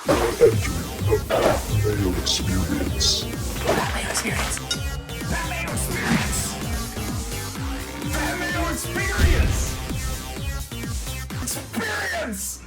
The Mayo Experience. Mayo Experience. Mayo Experience. Mayo Experience. Experience.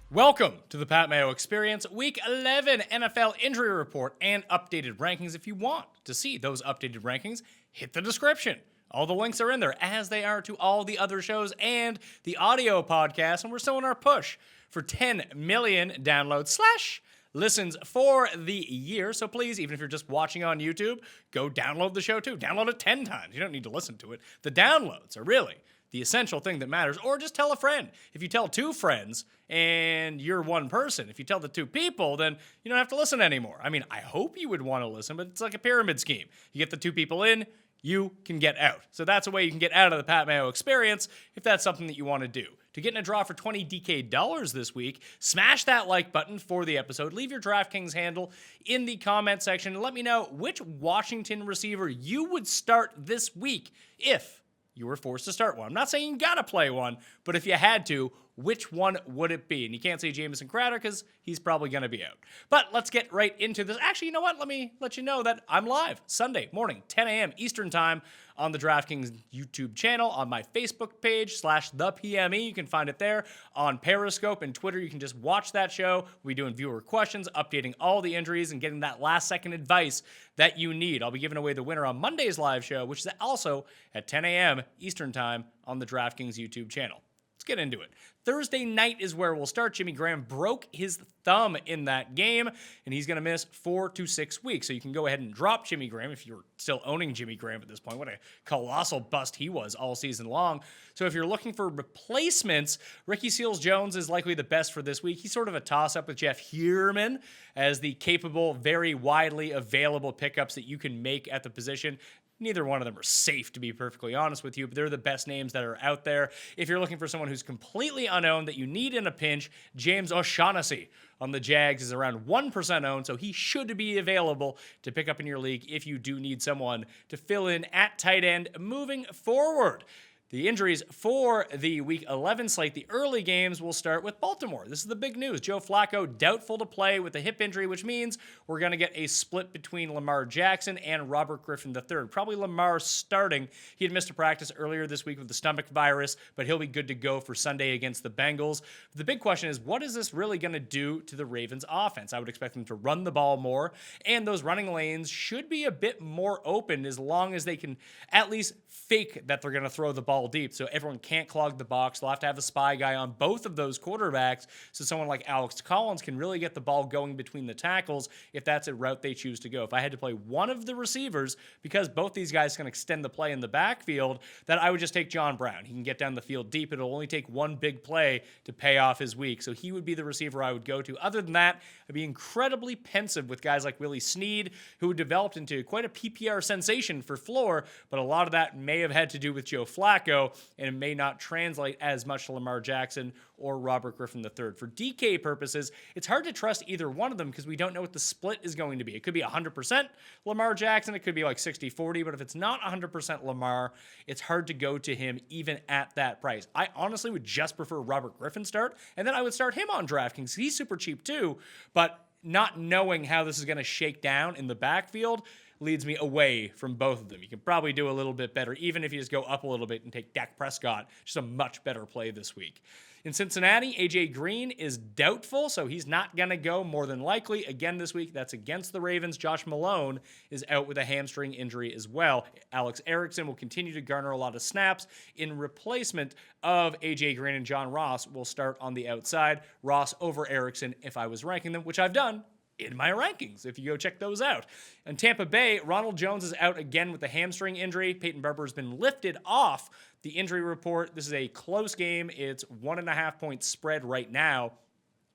Welcome to the Pat Mayo Experience, Week 11 NFL Injury Report and updated rankings. If you want to see those updated rankings, hit the description. All the links are in there, as they are to all the other shows and the audio podcast, and we're still in our push for 10 million downloads / listens for the year. So please, even if you're just watching on YouTube, go download the show too. Download it 10 times. You don't need to listen to it. The downloads are really the essential thing that matters. Or just tell a friend. If you tell 2 friends and you're one person, if you tell the 2 people, then you don't have to listen anymore. I mean, I hope you would want to listen, but it's like a pyramid scheme. You get the 2 people in, you can get out. So that's a way you can get out of the Pat Mayo Experience if that's something that you want to do. To get in a draw for $20 DK this week, smash that like button for the episode. Leave your DraftKings handle in the comment section and let me know which Washington receiver you would start this week if you were forced to start one. I'm not saying you gotta play one, but if you had to, which one would it be? And you can't say Jamison Crowder because he's probably going to be out. But let's get right into this. Actually, you know what? Let me let you know that I'm live Sunday morning, 10 a.m. Eastern Time on the DraftKings YouTube channel, on my Facebook page /thepme. You can find it there. On Periscope and Twitter, you can just watch that show. We'll be doing viewer questions, updating all the injuries, and getting that last-second advice that you need. I'll be giving away the winner on Monday's live show, which is also at 10 a.m. Eastern Time on the DraftKings YouTube channel. Let's get into it. Thursday night is where we'll start. Jimmy Graham broke his thumb in that game, and he's going to miss 4 to 6 weeks. So you can go ahead and drop Jimmy Graham if you're still owning Jimmy Graham at this point. What a colossal bust he was all season long. So if you're looking for replacements, Ricky Seals-Jones is likely the best for this week. He's sort of a toss-up with Jeff Heuerman as the capable, very widely available pickups that you can make at the position. Neither one of them are safe, to be perfectly honest with you, but they're the best names that are out there. If you're looking for someone who's completely unowned that you need in a pinch, James O'Shaughnessy on the Jags is around 1% owned, so he should be available to pick up in your league if you do need someone to fill in at tight end moving forward. The injuries for the Week 11 slate, the early games, will start with Baltimore. This is the big news. Joe Flacco doubtful to play with a hip injury, which means we're going to get a split between Lamar Jackson and Robert Griffin III. Probably Lamar starting. He had missed a practice earlier this week with the stomach virus, but he'll be good to go for Sunday against the Bengals. The big question is, what is this really going to do to the Ravens' offense? I would expect them to run the ball more, and those running lanes should be a bit more open as long as they can at least fake that they're going to throw the ball deep, so everyone can't clog the box. They'll have to have a spy guy on both of those quarterbacks, so someone like Alex Collins can really get the ball going between the tackles if that's a route they choose to go. If I had to play one of the receivers, because both these guys can extend the play in the backfield, then I would just take John Brown. He can get down the field deep. It'll only take one big play to pay off his week, so he would be the receiver I would go to. Other than that, I'd be incredibly pensive with guys like Willie Snead, who developed into quite a PPR sensation for floor, but a lot of that may have had to do with Joe Flacco, and it may not translate as much to Lamar Jackson or Robert Griffin III. For DK purposes, it's hard to trust either one of them because we don't know what the split is going to be. It could be 100% Lamar Jackson. It could be like 60-40, but if it's not 100% Lamar, it's hard to go to him even at that price. I honestly would just prefer Robert Griffin start, and then I would start him on DraftKings. He's super cheap too, but not knowing how this is going to shake down in the backfield leads me away from both of them. You can probably do a little bit better, even if you just go up a little bit and take Dak Prescott. Just a much better play this week. In Cincinnati, A.J. Green is doubtful, so he's not going to go more than likely again this week. That's against the Ravens. Josh Malone is out with a hamstring injury as well. Alex Erickson will continue to garner a lot of snaps in replacement of A.J. Green, and John Ross will start on the outside. Ross over Erickson if I was ranking them, which I've done in my rankings, if you go check those out. In Tampa Bay, Ronald Jones is out again with a hamstring injury. Peyton Barber has been lifted off the injury report. This is a close game. It's 1.5 point spread right now.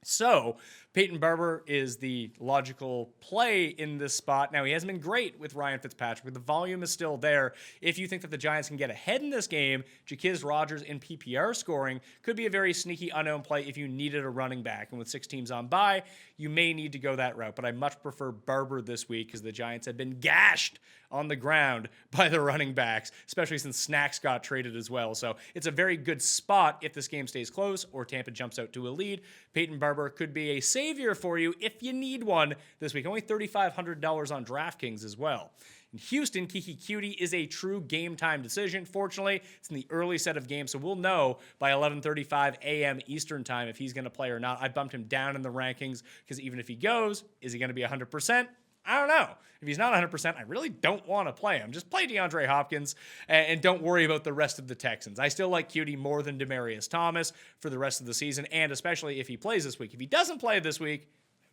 So Peyton Barber is the logical play in this spot. Now, he hasn't been great with Ryan Fitzpatrick, but the volume is still there. If you think that the Giants can get ahead in this game, Jaquiz Rodgers in PPR scoring could be a very sneaky unknown play if you needed a running back. And with 6 teams on bye, you may need to go that route. But I much prefer Barber this week because the Giants have been gashed on the ground by the running backs, especially since Snacks got traded as well. So it's a very good spot if this game stays close or Tampa jumps out to a lead. Peyton Barber could be a safe savior for you if you need one this week. Only $3,500 on DraftKings as well. In Houston, Kiki Cutie is a true game time decision. Fortunately, it's in the early set of games, so we'll know by 11:35 a.m. Eastern time if he's going to play or not. I bumped him down in the rankings because even if he goes, is he going to be 100%? I don't know. If he's not 100%, I really don't want to play him. Just play DeAndre Hopkins and don't worry about the rest of the Texans. I still like Cutie more than Demaryius Thomas for the rest of the season, and especially if he plays this week. If he doesn't play this week,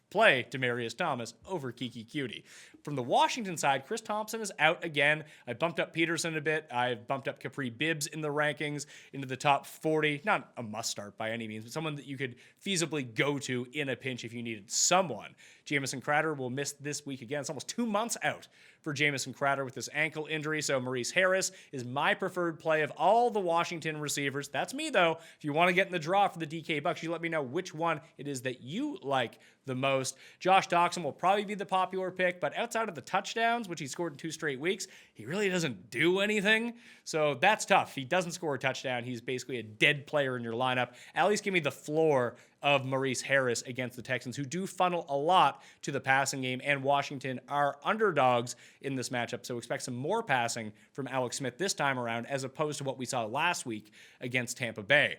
play Demaryius Thomas over Kiki Cutie. From the Washington side, Chris Thompson is out again. I bumped up Peterson a bit. I've bumped up Capri Bibbs in the rankings into the top 40. Not a must start by any means, but someone that you could feasibly go to in a pinch if you needed someone. Jamison Crowder will miss this week again. It's almost 2 months out for Jamison Crowder with this ankle injury. So Maurice Harris is my preferred play of all the Washington receivers. That's me, though. If you want to get in the draw for the DK Bucks, you let me know which one it is that you like the most. Josh Doxson will probably be the popular pick, but outside of the touchdowns, which he scored in 2 straight weeks, he really doesn't do anything. So that's tough. If he doesn't score a touchdown, he's basically a dead player in your lineup. At least give me the floor of Maurice Harris against the Texans, who do funnel a lot to the passing game, and Washington are underdogs in this matchup. So expect some more passing from Alex Smith this time around, as opposed to what we saw last week against Tampa Bay.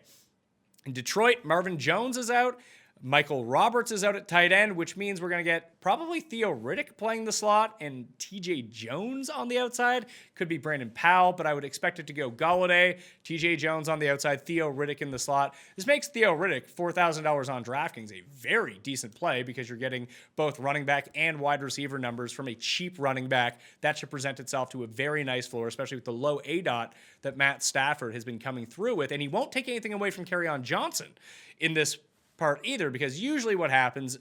In Detroit, Marvin Jones is out. Michael Roberts is out at tight end, which means we're going to get probably Theo Riddick playing the slot and TJ Jones on the outside. Could be Brandon Powell, but I would expect it to go Golladay, TJ Jones on the outside, Theo Riddick in the slot. This makes Theo Riddick $4,000 on DraftKings a very decent play because you're getting both running back and wide receiver numbers from a cheap running back. That should present itself to a very nice floor, especially with the low ADOT that Matt Stafford has been coming through with. And he won't take anything away from Kerryon Johnson in this part either, because usually what happens,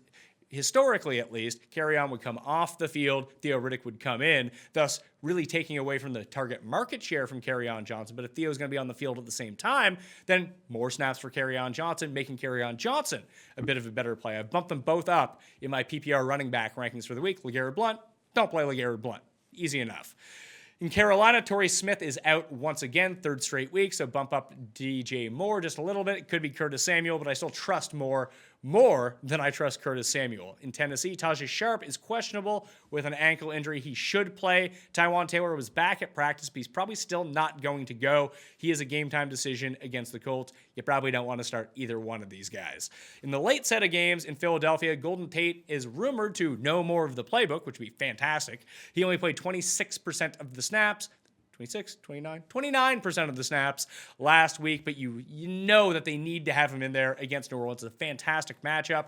historically at least, Kerryon would come off the field, Theo Riddick would come in, thus really taking away from the target market share from Kerryon Johnson. But if Theo's going to be on the field at the same time, then more snaps for Kerryon Johnson, making Kerryon Johnson a bit of a better play. I've bumped them both up in my PPR running back rankings for the week. LeGarrette Blount, don't play LeGarrette Blount. Easy enough. In Carolina, Torrey Smith is out once again, 3rd straight week, so bump up DJ Moore just a little bit. It could be Curtis Samuel, but I still trust Moore more than I trust Curtis Samuel. In Tennessee, Tajay Sharp is questionable with an ankle injury. He should play. Tywan Taylor was back at practice, but he's probably still not going to go. He is a game-time decision against the Colts. You probably don't want to start either one of these guys. In the late set of games in Philadelphia, Golden Tate is rumored to know more of the playbook, which would be fantastic. He only played 26% of the snaps. 29% of the snaps last week, but you know that they need to have him in there against New Orleans. It's a fantastic matchup.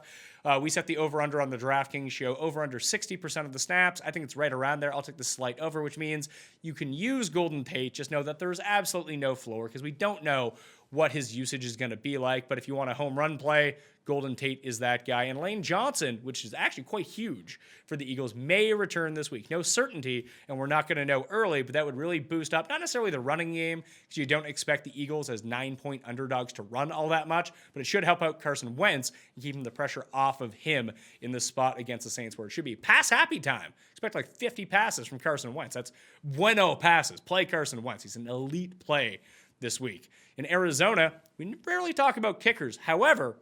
We set the over-under on the DraftKings show, over-under 60% of the snaps. I think it's right around there. I'll take the slight over, which means you can use Golden Tate. Just know that there's absolutely no floor because we don't know what his usage is going to be like. But if you want a home run play, Golden Tate is that guy. And Lane Johnson, which is actually quite huge for the Eagles, may return this week. No certainty, and we're not going to know early, but that would really boost up, not necessarily the running game, because you don't expect the Eagles as 9-point underdogs to run all that much, but it should help out Carson Wentz and keeping the pressure off of him in the spot against the Saints, where it should be pass-happy time. Expect like 50 passes from Carson Wentz. That's bueno passes. Play Carson Wentz. He's an elite play this week. In Arizona, we rarely talk about kickers. However,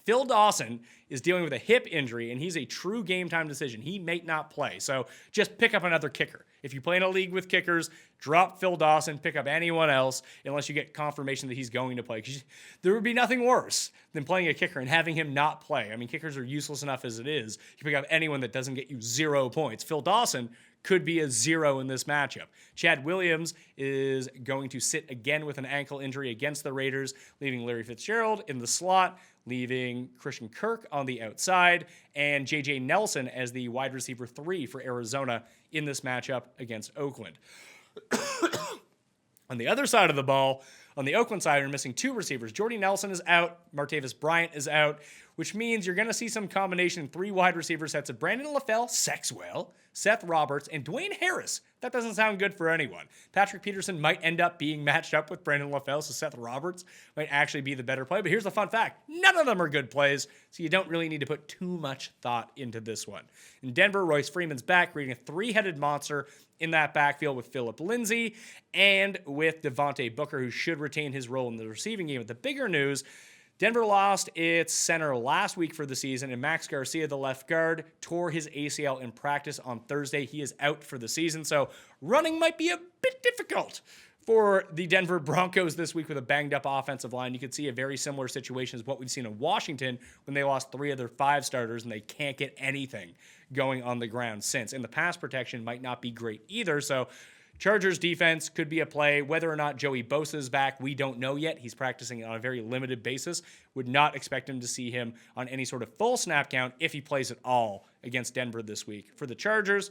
Phil Dawson is dealing with a hip injury, and he's a true game-time decision. He may not play, so just pick up another kicker. If you play in a league with kickers, drop Phil Dawson, pick up anyone else, unless you get confirmation that he's going to play. Because there would be nothing worse than playing a kicker and having him not play. I mean, kickers are useless enough as it is. You pick up anyone that doesn't get you 0 points. Phil Dawson could be a 0 in this matchup. Chad Williams is going to sit again with an ankle injury against the Raiders, leaving Larry Fitzgerald in the slot, leaving Christian Kirk on the outside, and J.J. Nelson as the wide receiver 3 for Arizona in this matchup against Oakland. On the other side of the ball, on the Oakland side, you're missing 2 receivers. Jordy Nelson is out. Martavis Bryant is out, which means you're going to see some combination 3 wide receiver sets of Brandon LaFell, Sexwell, Seth Roberts, and Dwayne Harris. That doesn't sound good for anyone. Patrick Peterson might end up being matched up with Brandon LaFell, so Seth Roberts might actually be the better play. But here's the fun fact. None of them are good plays, so you don't really need to put too much thought into this one. In Denver, Royce Freeman's back, creating a 3-headed monster in that backfield with Phillip Lindsay and with Devontae Booker, who should retain his role in the receiving game. But the bigger news, Denver lost its center last week for the season, and Max Garcia, the left guard, tore his ACL in practice on Thursday. He is out for the season, so running might be a bit difficult for the Denver Broncos this week with a banged-up offensive line. You could see a very similar situation as what we've seen in Washington when they lost 3 of their 5 starters and they can't get anything going on the ground since. And the pass protection might not be great either, so Chargers defense could be a play. Whether or not Joey Bosa is back, we don't know yet. He's practicing on a very limited basis. Would not expect him to see him on any sort of full snap count if he plays at all against Denver this week. For the Chargers,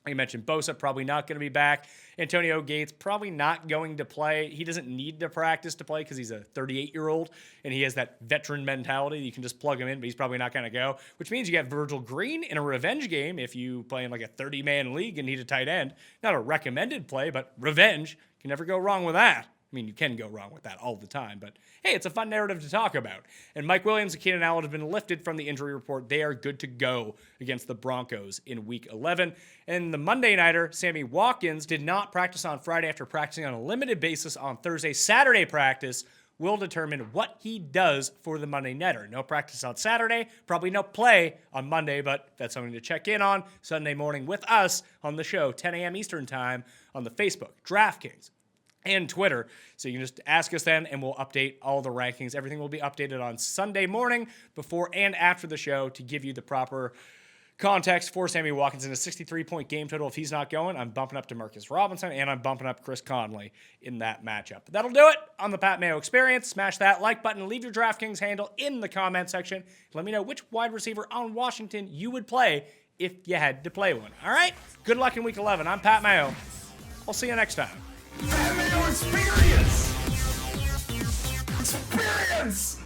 I mentioned Bosa probably not going to be back. Antonio Gates probably not going to play. He doesn't need to practice to play because he's a 38-year-old and he has that veteran mentality. You can just plug him in, but he's probably not going to go, which means you got Virgil Green in a revenge game if you play in like a 30-man league and need a tight end. Not a recommended play, but revenge. Can never go wrong with that. I mean, you can go wrong with that all the time, but hey, it's a fun narrative to talk about. And Mike Williams and Keenan Allen have been lifted from the injury report. They are good to go against the Broncos in Week 11. And the Monday Nighter, Sammy Watkins, did not practice on Friday after practicing on a limited basis on Thursday. Saturday practice will determine what he does for the Monday Nighter. No practice on Saturday, probably no play on Monday, but that's something to check in on Sunday morning with us on the show, 10 a.m. Eastern Time on the Facebook, DraftKings, and Twitter. So you can just ask us then, and we'll update all the rankings. Everything will be updated on Sunday morning before and after the show to give you the proper context for Sammy Watkins. In a 63-point game total, if he's not going, I'm bumping up Demarcus Robinson, and I'm bumping up Chris Conley in that matchup. But that'll do it on the Pat Mayo Experience. Smash that like button. Leave your DraftKings handle in the comment section. Let me know which wide receiver on Washington you would play if you had to play one. All right? Good luck in Week 11. I'm Pat Mayo. I'll see you next time. Pat Mayo Experience! Experience!